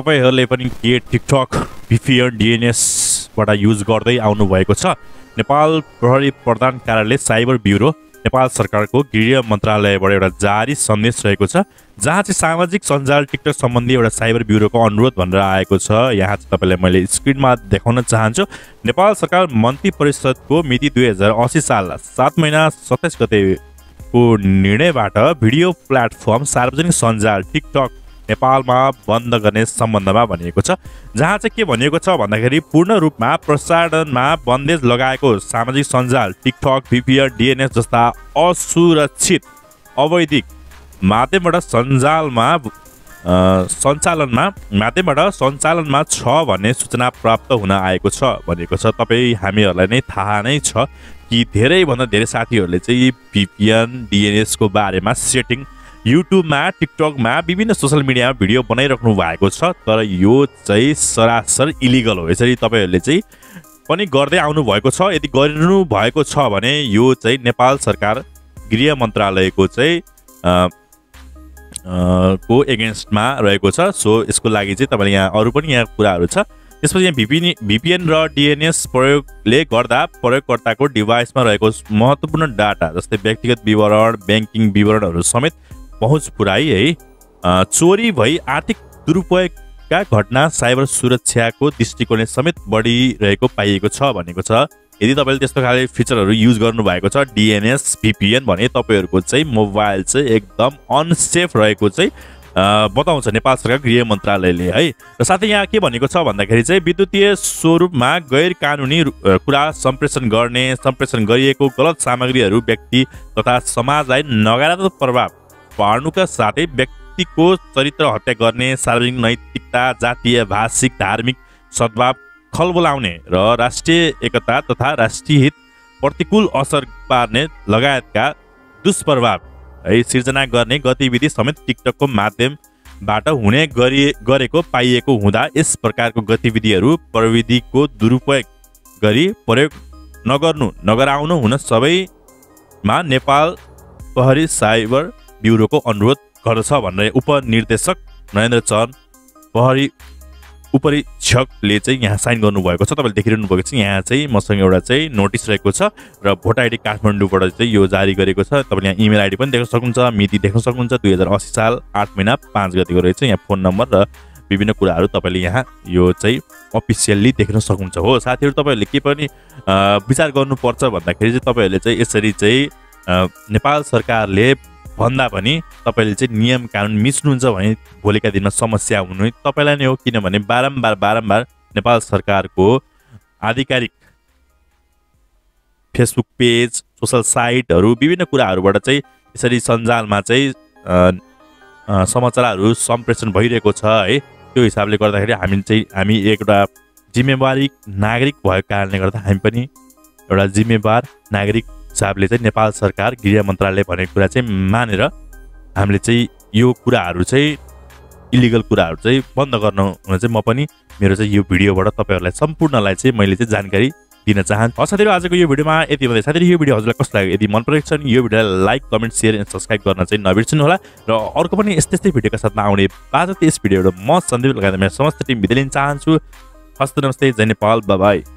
तपाईहरुले पनि के टिकटक VPN DNS बाट युज गर्दै आउनु भएको छ? नेपाल प्रहरी प्रधान कार्यालय साइबर ब्युरो नेपाल सरकारको गृह मन्त्रालयबाट एउटा जारी सन्देश रहेको छ, जहाँ चाहिँ सामाजिक सञ्जाल टिकटक सम्बन्धी एउटा साइबर ब्युरोको अनुरोध भनेर आएको छ। यहाँ चाहिँ तपाईलाई मैले स्क्रिनमा देखाउन चाहन्छु। नेपाल सरकार मन्त्री परिषदको मिति 2080 साल 7 महिना 27 गतेको निर्णयबाट भिडियो प्लेटफर्म सार्वजनिक सञ्जाल टिकटक नेपालमा बन्द गर्ने सम्बन्धमा भनिएको छ, जहाँ चाहिँ के भनिएको छ भन्दाखेरि पूर्ण रूपमा प्रसारणमा बन्देज लगाएको सामाजिक सञ्जाल टिकटक VPN DNS जस्ता असुरक्षित अवैधिक माध्यमबाट सञ्चालनमा छ भन्ने सूचना प्राप्त हुन आएको छ भनेको छ। तपाईँ हामीहरूलाई नै थाहा नै छ कि धेरैभन्दा धेरै साथीहरूले चाहिँ VPN DNS को बारेमा सेटिङ युट्युबमा टिकटकमा विभिन्न सोशल मिडियामा भिडियो बनाइराख्नु भएको छ, तर यो चाहिँ सरासर इलिगल हो। यसरी तपाईहरुले चाहिँ पनि गर्दै आउनु भएको छ। यदि गरिनु भएको छ भने यो चाहिँ नेपाल सरकार गृह मन्त्रालयको चाहिँ को एगेन्स्टमा रहेको छ। सो यसको लागि चाहिँ तपाईले यहाँ अरु पनि यहाँ कुराहरु छ। त्यसपछि यहाँ VPN र DNS प्रयोगले गर्दा प्रयोगकर्ताको डिभाइसमा रहेको महत्त्वपूर्ण डाटा जस्तै व्यक्तिगत विवरण, ब्याङ्किङ विवरणहरु समेत पहुँच पुर्याई है चोरी भई आर्थिक दुरुपयोगका घटना साइबर सुरक्षाको दृष्टिकोणले समेत बढिरहेको पाइएको छ भनेको छ। यदि तपाईले त्यस्तो खाले फिचरहरु युज गर्नु भएको छ DNS VPN भने तपाईहरुको चाहिँ मोबाइल चाहिँ एकदम अनसेफ रहेको चाहिँ बताउँछ नेपाल सरकार गृह मन्त्रालयले है। र साथै यहाँ के भनेको छ भन्दाखेरि चाहिँ विद्युतीय स्वरूपमा गैर कानुनी कुरा सम्प्रेषण गरिएको गलत सामग्रीहरु व्यक्ति तथा समाजलाई नकारात्मक प्रभाव पार्नुका साथै व्यक्तिको चरित्र हत्या गर्ने, सार्वजनिक नैतिकता, जातीय भाषिक धार्मिक सद्भाव खलबलाउने र राष्ट्रिय एकता तथा राष्ट्रिय हित प्रतिकूल असर पार्ने लगायतका दुष्प्रभाव है सिर्जना गर्ने गतिविधि समेत टिकटकको माध्यमबाट हुने गरेको पाइएको हुँदा यस प्रकारको गतिविधिहरू प्रविधिको दुरुपयोग गरी प्रयोग नगराउनु हुन सबैमा नेपाल प्रहरी साइबर ब्युरोको अनुरोध गर्दछ भनेर उपनिर्देशक नरेन्द्र चरण प्रहरी उपरीक्षकले चाहिँ यहाँ साइन गर्नुभएको छ। तपाईले देखिरहनु भएको छ यहाँ चाहिँ मसँग एउटा चाहिँ नोटिस रहेको छ र भोट आइडी काठमाडौँबाट चाहिँ यो जारी गरेको छ। तपाईले यहाँ इमेल आइडी पनि देख्न सक्नुहुन्छ, मिति देख्न सक्नुहुन्छ, 2080 साल 8 महिना 5 गतेको रहेछ। यहाँ फोन नम्बर र विभिन्न कुराहरू तपाईले यहाँ यो चाहिँ अफिसियल्ली देख्न सक्नुहुन्छ। हो साथीहरु, तपाईहरुले के पनि विचार गर्नुपर्छ भन्दाखेरि चाहिँ तपाईहरुले चाहिँ यसरी चाहिँ नेपाल सरकारले भन्दा पनि तपाईले चाहिँ नियम कानुन मिच्नुहुन्छ भने भोलिका दिनमा समस्या हुनु तपाईलाई नै हो। किनभने बारम्बार नेपाल सरकारको आधिकारिक फेसबुक पेज, सोशल साइटहरु विभिन्न कुराहरुबाट चाहिँ यसरी सञ्जालमा चाहिँ समाचारहरु सम्प्रेषण भइरहेको छ है। त्यो हिसाबले गर्दाखेरि हामी एउटा जिम्मेवारी नागरिक भएको कारणले गर्दा हामी पनि एउटा जिम्मेवार नागरिक हिसाबले चाहिँ नेपाल सरकार गृह मन्त्रालय भनेको कुरा चाहिँ मानेर हामीले चाहिँ यो कुराहरु चाहिँ इलिगल कुराहरु चाहिँ बन्द गर्न हुन चाहिँ म पनि मेरो चाहिँ यो भिडियोबाट तपाईहरुलाई सम्पूर्णलाई चाहिँ मैले चाहिँ जानकारी दिन चाहन्छु। साथीहरु, आजको यो भिडियोमा यति भन्दै साथीहरु यो भिडियो हजुरलाई कस्तो लाग्यो? यदि मन परेको छ भने यो भिडियोलाई like, comment, share and subscribe गर्न चाहिँ नबिर्सनु होला र अर्को पनि यस्तै भिडियोका साथमा आउने बाजा यस भिडियोबाट म सन्दीप लगायत मेरो समस्त टिम बिदा लिन चाहन्छु। हस्त नमस्ते, जय नेपाल, बाइ बाइ।